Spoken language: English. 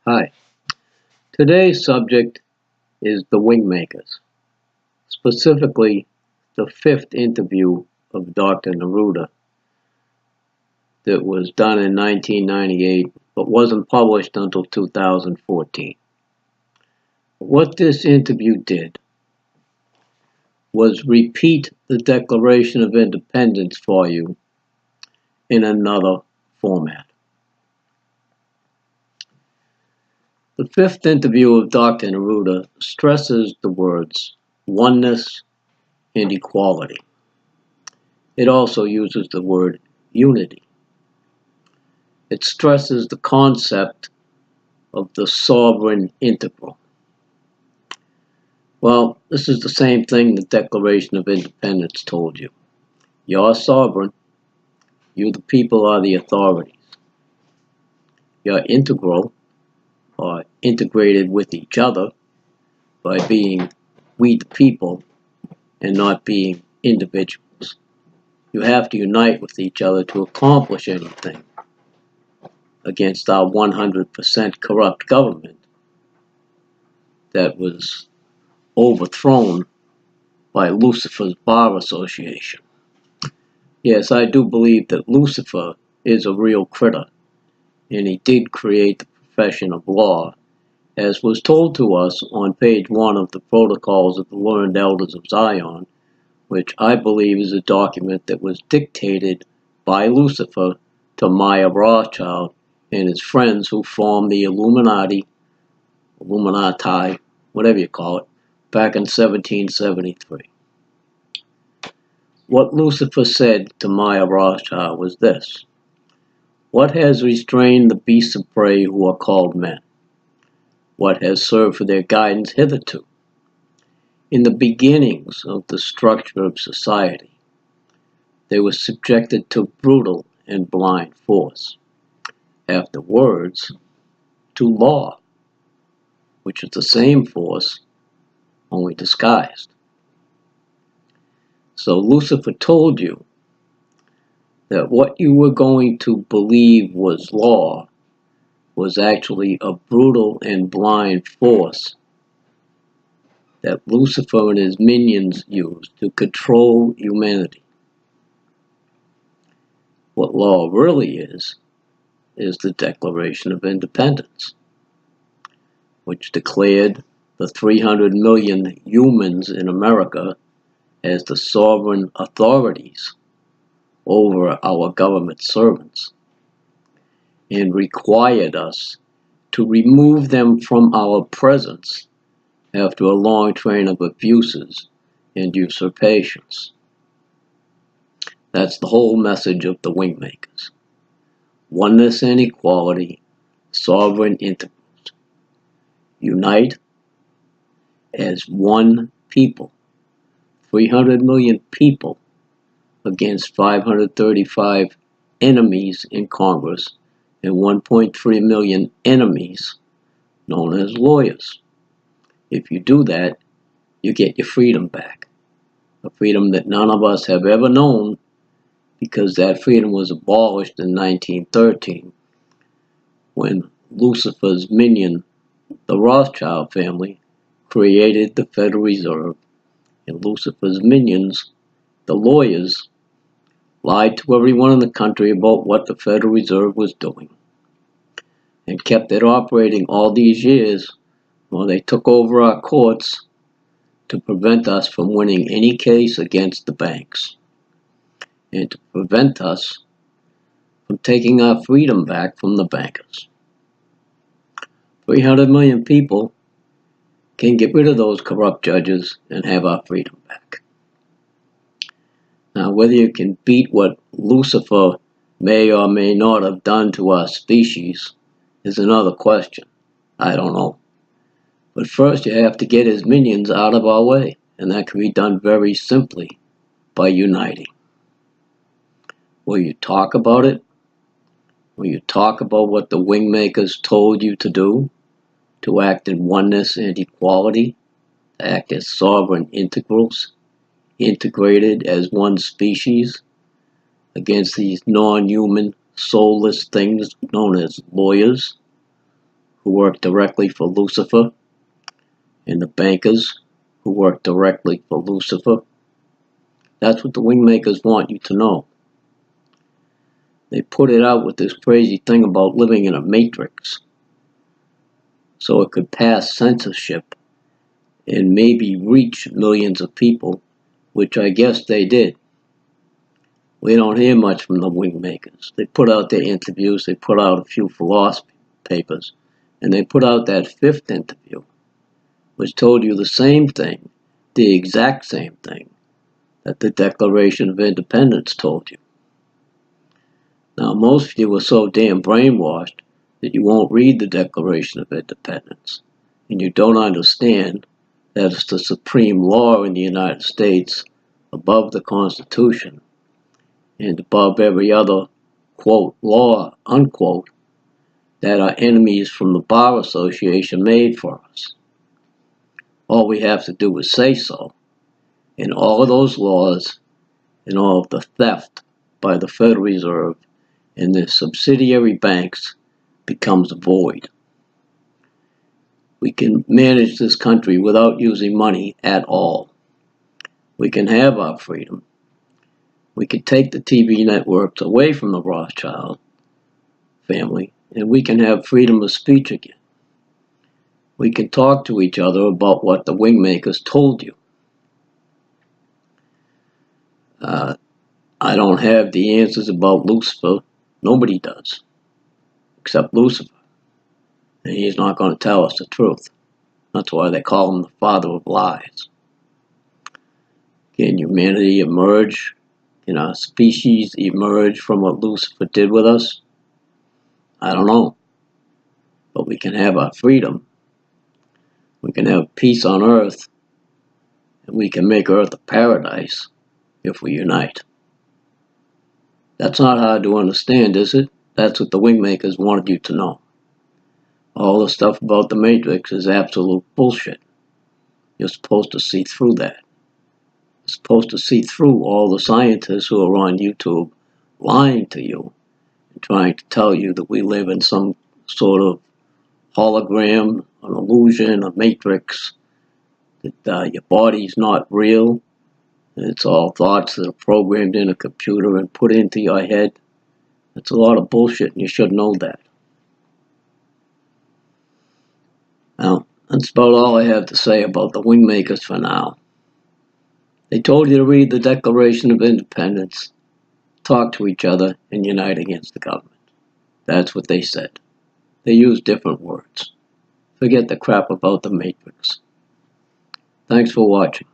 Hi. Today's subject is the Wingmakers, specifically the fifth interview of Dr. Neruda that was done in 1998 but wasn't published until 2014. What this interview did was repeat the Declaration of Independence for you in another format. The fifth interview of Dr. Neruda stresses the words oneness and equality. It also uses the word unity. It stresses the concept of the sovereign integral. Well, this is the same thing the Declaration of Independence told you. You're sovereign. You, the people, are the authorities. You're integral, or integrated with each other, by being we, the people, and not being individuals. You have to unite with each other to accomplish anything against our 100% corrupt government that was overthrown by Lucifer's Bar Association. Yes, I do believe that Lucifer is a real critter, and he did create the profession of law, as was told to us on page 1 of the Protocols of the Learned Elders of Zion, which I believe is a document that was dictated by Lucifer to Maya Rothschild and his friends who formed the Illuminati, whatever you call it, back in 1773. What Lucifer said to Maya Rothschild was this: what has restrained the beasts of prey who are called men? What has served for their guidance hitherto? In the beginnings of the structure of society, they were subjected to brutal and blind force. Afterwards, to law, which is the same force, only disguised. So Lucifer told you that what you were going to believe was law was actually a brutal and blind force that Lucifer and his minions used to control humanity. What law really is the Declaration of Independence, which declared the 300 million humans in America as the sovereign authorities over our government servants, and required us to remove them from our presence after a long train of abuses and usurpations. That's the whole message of the Wingmakers. Oneness and equality, sovereign integrals. Unite as one people, 300 million people against 535 enemies in Congress and 1.3 million enemies known as lawyers. If you do that, you get your freedom back. A freedom that none of us have ever known, because that freedom was abolished in 1913 when Lucifer's minion, the Rothschild family, created the Federal Reserve, and Lucifer's minions, the lawyers, lied to everyone in the country about what the Federal Reserve was doing and kept it operating all these years while they took over our courts to prevent us from winning any case against the banks and to prevent us from taking our freedom back from the bankers. 300 million people can get rid of those corrupt judges and have our freedom back. Now, whether you can beat what Lucifer may or may not have done to our species is another question. I don't know. But first you have to get his minions out of our way, and that can be done very simply by uniting. Will you talk about it? Will you talk about what the Wingmakers told you to do? To act in oneness and equality? To act as sovereign integrals? Integrated as one species against these non-human, soulless things known as lawyers, who work directly for Lucifer and the bankers who work directly for Lucifer. That's what the Wingmakers want you to know. They put it out with this crazy thing about living in a matrix so it could pass censorship and maybe reach millions of people, which I guess they did. We don't hear much from the Wingmakers. They put out their interviews, they put out a few philosophy papers, and they put out that 5th interview, which told you the same thing, the exact same thing, that the Declaration of Independence told you. Now, most of you are so damn brainwashed that you won't read the Declaration of Independence, and you don't understand that it's the supreme law in the United States above the Constitution and above every other, quote, law, unquote, that our enemies from the Bar Association made for us. All we have to do is say so, and all of those laws and all of the theft by the Federal Reserve and their subsidiary banks becomes void. We can manage this country without using money at all. We can have our freedom. We can take the TV networks away from the Rothschild family, and we can have freedom of speech again. We can talk to each other about what the Wingmakers told you. I don't have the answers about Lucifer. Nobody does, except Lucifer. And he's not going to tell us the truth. That's why they call him the father of lies. Can humanity emerge? Can our species emerge from what Lucifer did with us? I don't know. But we can have our freedom. We can have peace on earth. And we can make earth a paradise if we unite. That's not hard to understand, is it? That's what the Wingmakers wanted you to know. All the stuff about the Matrix is absolute bullshit. You're supposed to see through that. You're supposed to see through all the scientists who are on YouTube lying to you and trying to tell you that we live in some sort of hologram, an illusion, a matrix, that your body's not real, and it's all thoughts that are programmed in a computer and put into your head. It's a lot of bullshit, and you should know that. Now, that's about all I have to say about the Wingmakers for now. They told you to read the Declaration of Independence, talk to each other, and unite against the government. That's what they said. They used different words. Forget the crap about the Matrix. Thanks for watching.